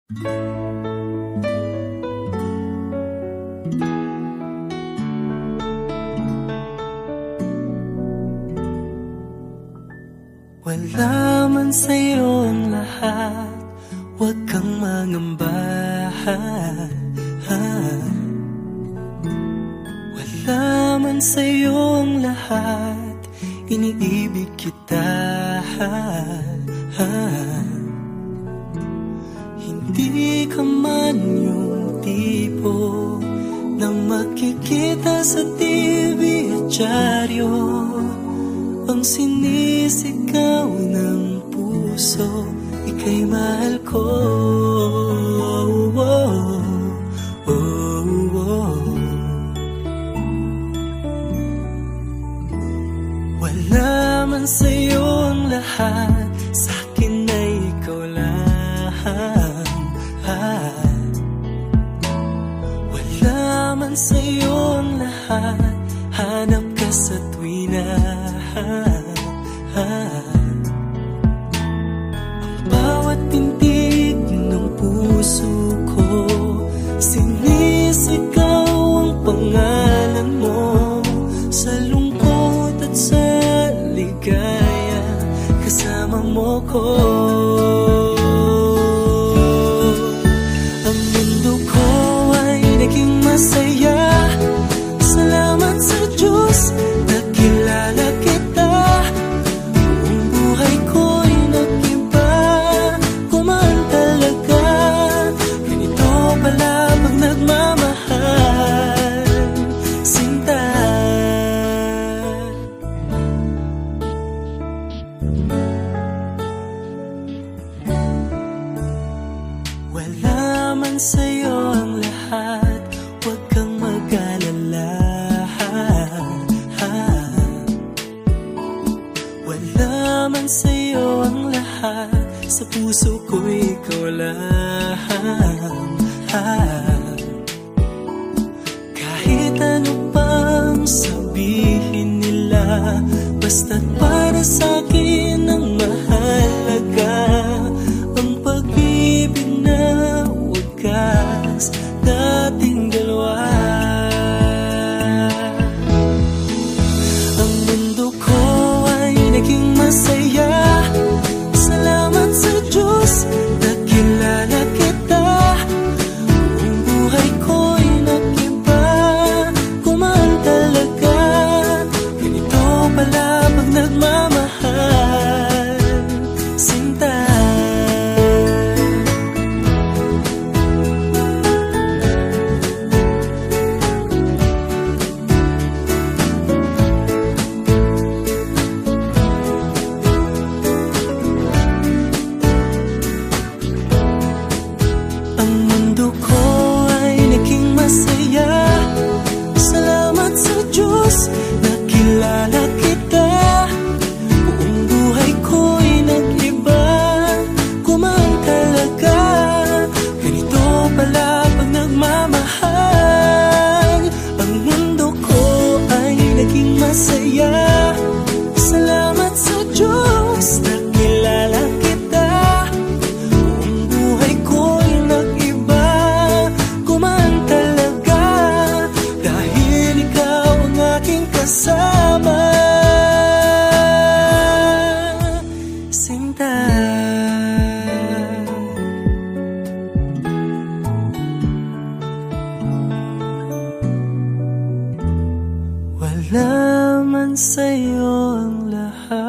Wala man sa'yo ang lahat, huwag kang mangamba. Wala man sa'yo ang lahat, iniibig kita. Hindi ka man yung tipo na makikita sa TV at dyaryo, ang sinisigaw ng puso, ika'y mahal ko. Wala man sa'yo ang lahat, sa'kin ay ikaw lang. Wala man sa'yo ang lahat, hanap ka sa tuwina. Ang bawat tintig ng puso ko, sinisigaw ang pangalan mo. Sa lungkot at sa ligaya, kasama mo ko. Ang mundo ko ay naging masaya, salamat sa Diyos, nakilala kita. Buong buhay ko'y nag-iba, kumaan talaga. Ganito pala pag nagmamahal, sinta. Wala man sa'yo ang lahat, huwag kang mag-alala. Wala man sa'yo ang lahat, sa puso ko ikaw lang. Kahit ano pang sabihin nila, basta't para sa'kin ang mahalaga, ang pag-ibig na wagas dating dalawa. Ang mundo ko ay naging masaya, salamat sa Diyos, nakilala kita. Buong buhay ko'y nag-iba, kumaan talaga. Ganito pala pag nagmamahal, sinta. Ang mundo ko ay naging masaya, salamat sa Diyos, nakilala kita. Buong buhay ko'y nag-iba, kumaan talaga. Ganito pala pag nagmamahal. Ang mundo ko ay naging masaya, salamat sa Diyos, nakilala kita. Buong buhay ko'y nag-iba, kumaan talaga. Dahil ikaw ang aking kasama, sinta. Wala man sa'yo ang lahat,